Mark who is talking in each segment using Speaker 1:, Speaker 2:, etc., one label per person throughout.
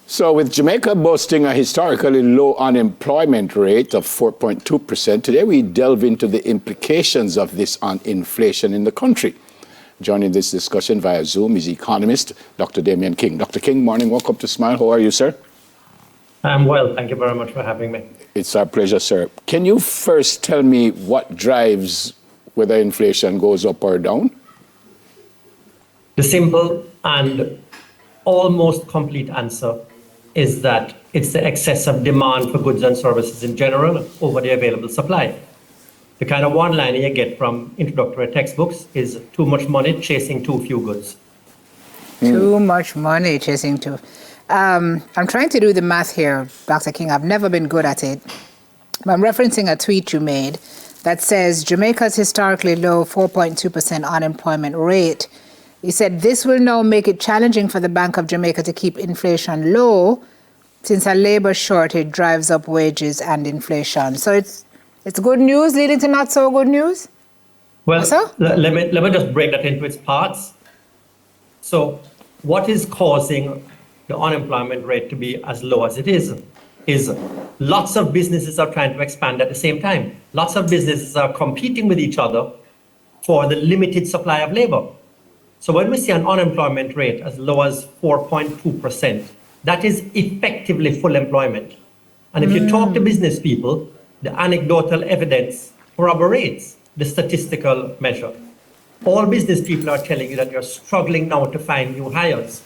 Speaker 1: So with Jamaica boasting a historically low unemployment rate of 4.2%, today we delve into the implications of this on inflation in the country. Joining this discussion via Zoom is economist Dr. Damien King. Dr. King, morning. Welcome to Smile. How are you, sir?
Speaker 2: I'm well. Thank you very much for having me.
Speaker 1: It's our pleasure, sir. Can you first tell me what drives whether inflation goes up or down?
Speaker 2: The simple and almost complete answer is that it's the excess of demand for goods and services in general over the available supply. The kind of one-liner you get from introductory textbooks is too much money chasing too few goods.
Speaker 3: Too much money chasing too. I'm trying to do the math here, Dr. King. I've never been good at it. I'm referencing a tweet you made that says Jamaica's historically low 4.2% unemployment rate. You said this will now make it challenging for the Bank of Jamaica to keep inflation low since a labor shortage drives up wages and inflation. So it's good news leading to not so good news?
Speaker 2: Well, let me just break that into its parts. So what is causing the unemployment rate to be as low as it is lots of businesses are trying to expand at the same time. Lots of businesses are competing with each other for the limited supply of labor. So when we see an unemployment rate as low as 4.2%, that is effectively full employment. And if you talk to business people, the anecdotal evidence corroborates the statistical measure. All business people are telling you that you're struggling now to find new hires.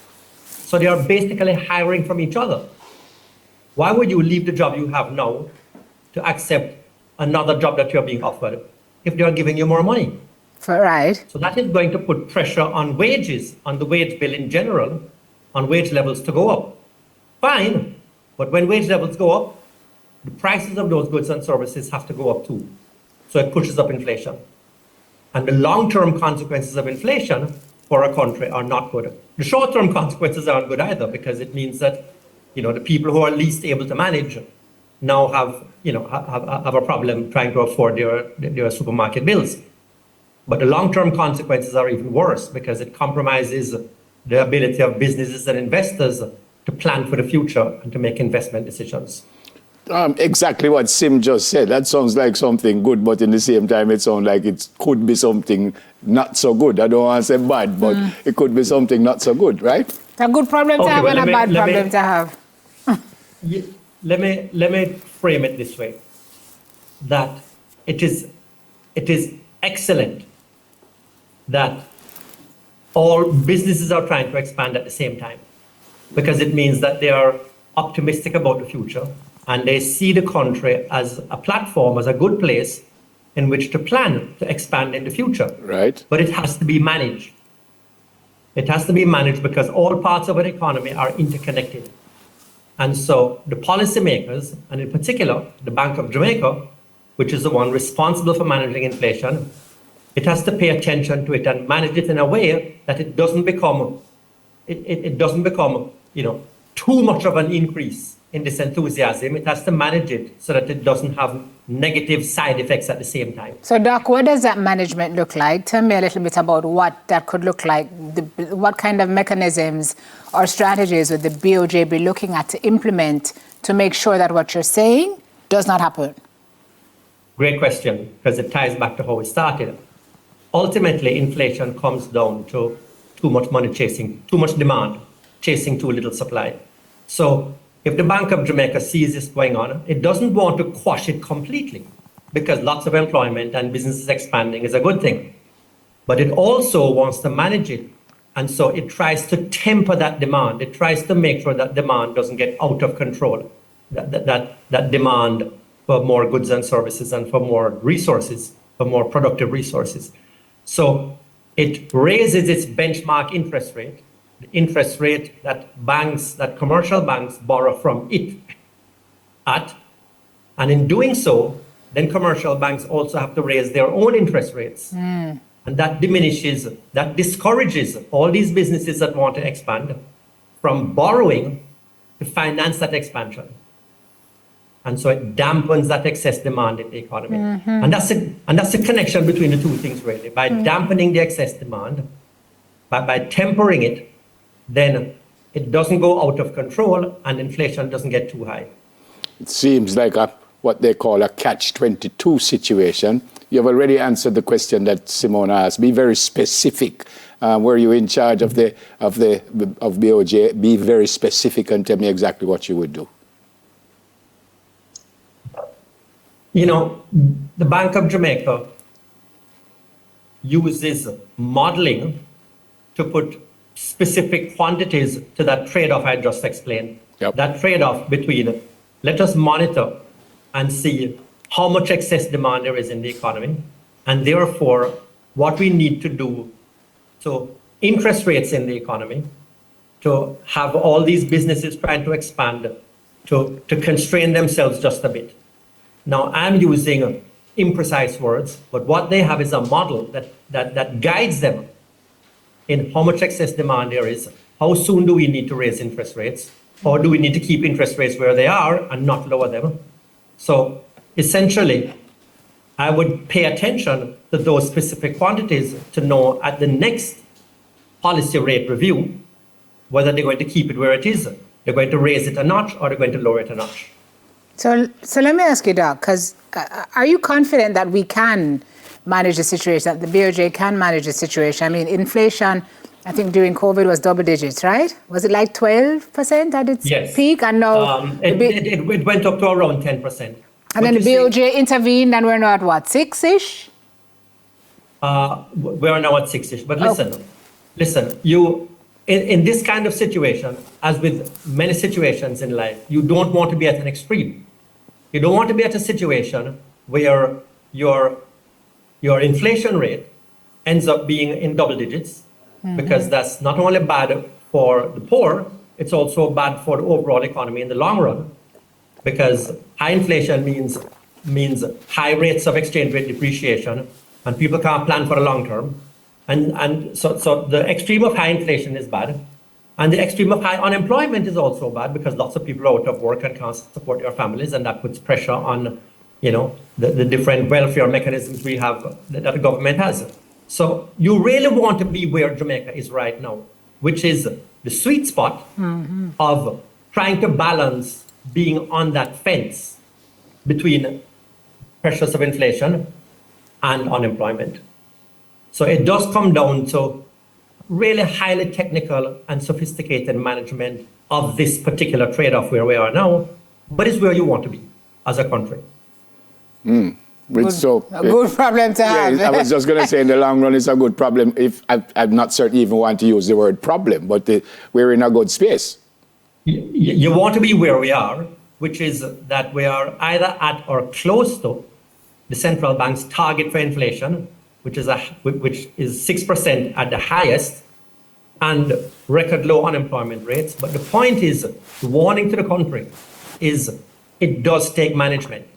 Speaker 2: So they are basically hiring from each other. Why would you leave the job you have now to accept another job that you're being offered if they are giving you more money?
Speaker 3: Right.
Speaker 2: So that is going to put pressure on wages, on the wage bill in general, on wage levels to go up. Fine, but when wage levels go up, the prices of those goods and services have to go up too. So it pushes up inflation. And the long-term consequences of inflation for a country are not good. The short-term consequences aren't good either, because it means that, the people who are least able to manage now have a problem trying to afford their supermarket bills. But the long-term consequences are even worse, because it compromises the ability of businesses and investors to plan for the future and to make investment decisions.
Speaker 1: Exactly what Sim just said. That sounds like something good, but in the same time, it sounds like it could be something not so good. I don't want to say bad, but it could be something not so good, right?
Speaker 3: It's a good problem to have and a bad problem to have.
Speaker 2: Let me frame it this way: that it is excellent that all businesses are trying to expand at the same time, because it means that they are optimistic about the future and they see the country as a platform, as a good place in which to plan to expand in the future.
Speaker 1: Right.
Speaker 2: But it has to be managed. It has to be managed because all parts of an economy are interconnected. And so the policymakers, and in particular the Bank of Jamaica, which is the one responsible for managing inflation, it has to pay attention to it and manage it in a way that it doesn't become too much of an increase in this enthusiasm. It has to manage it so that it doesn't have negative side effects at the same time.
Speaker 3: So, Doc, what does that management look like? Tell me a little bit about what that could look like. What kind of mechanisms or strategies would the BOJ be looking at to implement to make sure that what you're saying does not happen?
Speaker 2: Great question, because it ties back to how we started. Ultimately, inflation comes down to too much money chasing, too much demand, chasing too little supply. So if the Bank of Jamaica sees this going on, it doesn't want to quash it completely, because lots of employment and businesses expanding is a good thing. But it also wants to manage it. And so it tries to temper that demand. It tries to make sure that demand doesn't get out of control, that demand for more goods and services and for more resources, for more productive resources. So it raises its benchmark interest rate, the interest rate that commercial banks borrow from it at. And in doing so, then commercial banks also have to raise their own interest rates. And that discourages all these businesses that want to expand from borrowing to finance that expansion. And so it dampens that excess demand in the economy. And that's the connection between the two things, really. By dampening the excess demand, by tempering it, then it doesn't go out of control, and inflation doesn't get too high.
Speaker 1: It seems like what they call a catch-22 situation. You've already answered the question that Simona asked. Be very specific. Were you in charge of BOJ? Be very specific and tell me exactly what you would do.
Speaker 2: You know, the Bank of Jamaica uses modeling to put specific quantities to that trade-off I just explained.
Speaker 1: Yep.
Speaker 2: That trade-off between let us monitor and see how much excess demand there is in the economy, and therefore what we need to do to interest rates in the economy, to have all these businesses trying to expand, to constrain themselves just a bit. Now, I'm using imprecise words, but what they have is a model that guides them in how much excess demand there is, how soon do we need to raise interest rates, or do we need to keep interest rates where they are and not lower them? So essentially, I would pay attention to those specific quantities to know at the next policy rate review whether they're going to keep it where it is, they're going to raise it a notch, or they're going to lower it a notch.
Speaker 3: So let me ask you, Doc, because are you confident that we can manage the situation, that the BOJ can manage the situation? I mean, inflation, I think during COVID was double digits, right? Was it like 12% at its peak? And now
Speaker 2: it went up to around 10%.
Speaker 3: And then the BOJ intervened and we're now at what, 6-ish?
Speaker 2: We're now at 6-ish. But listen, you in this kind of situation, as with many situations in life, you don't want to be at an extreme. You don't want to be at a situation where your inflation rate ends up being in double digits, because that's not only bad for the poor, it's also bad for the overall economy in the long run, because high inflation means high rates of exchange rate depreciation, and people can't plan for the long term. And so the extreme of high inflation is bad. And the extreme of high unemployment is also bad, because lots of people are out of work and can't support their families, and that puts pressure on, the different welfare mechanisms we have that the government has. So you really want to be where Jamaica is right now, which is the sweet spot of trying to balance being on that fence between pressures of inflation and unemployment. So it does come down to really highly technical and sophisticated management of this particular trade-off where we are now, but it's where you want to be as a country.
Speaker 3: A good problem to have.
Speaker 1: I was just going to say, in the long run, it's a good problem. If I'm not certain even want to use the word problem, but we're in a good space.
Speaker 2: You want to be where we are, which is that we are either at or close to the central bank's target for inflation, which is 6% at the highest, and record low unemployment rates. But the point is, the warning to the country is it does take management.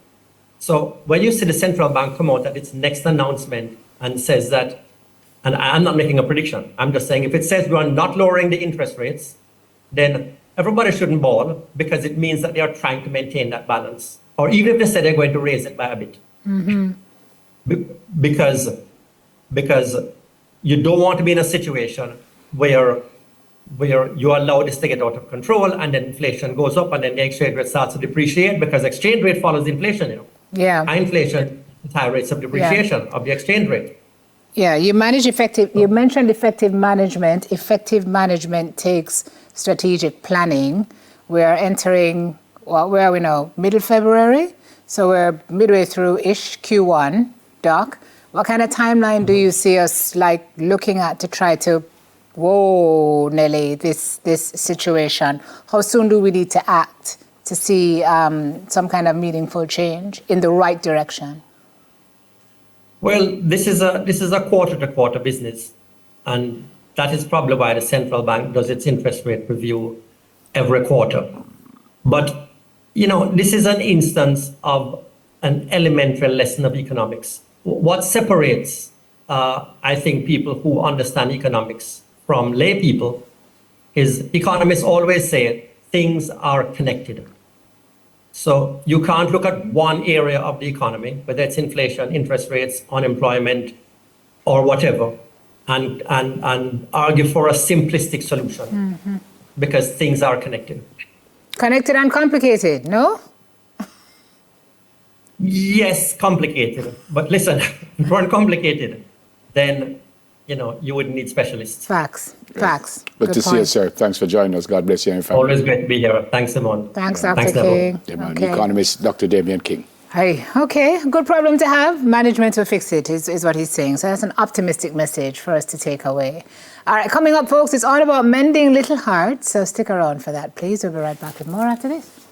Speaker 2: So when you see the central bank come out at its next announcement and says that, and I'm not making a prediction, I'm just saying if it says we are not lowering the interest rates, then everybody shouldn't bawl, because it means that they are trying to maintain that balance. Or even if they say they're going to raise it by a bit. Because you don't want to be in a situation where you allow this to get out of control, and then inflation goes up, and then the exchange rate starts to depreciate, because exchange rate follows inflation.
Speaker 3: Yeah.
Speaker 2: High inflation is high rates of depreciation of the exchange rate.
Speaker 3: Yeah, you mentioned effective management. Effective management takes strategic planning. We are entering, where are we now? Middle February? So we're midway through-ish Q1, Doc. What kind of timeline do you see us looking at to try to, Nelly, this situation? How soon do we need to act to see some kind of meaningful change in the right direction?
Speaker 2: Well, this is a quarter-to-quarter business, and that is probably why the central bank does its interest rate review every quarter. But, this is an instance of an elementary lesson of economics. What separates, I think, people who understand economics from lay people is economists always say things are connected. So you can't look at one area of the economy, whether it's inflation, interest rates, unemployment, or whatever, and argue for a simplistic solution. because things are connected.
Speaker 3: Connected and complicated, no?
Speaker 2: Yes, complicated. But listen, if it weren't complicated, then you wouldn't need specialists.
Speaker 3: Facts.
Speaker 1: Good to see you, sir. Thanks for joining us. God bless you and your family.
Speaker 2: Always great to be here. Thanks, Simone.
Speaker 3: Thanks, Dr.
Speaker 2: Thanks,
Speaker 3: King.
Speaker 1: The economist, Dr. Damien King.
Speaker 3: Hey, okay, good problem to have. Management will fix it, is what he's saying. So that's an optimistic message for us to take away. All right, coming up, folks, it's all about mending little hearts. So stick around for that, please. We'll be right back with more after this.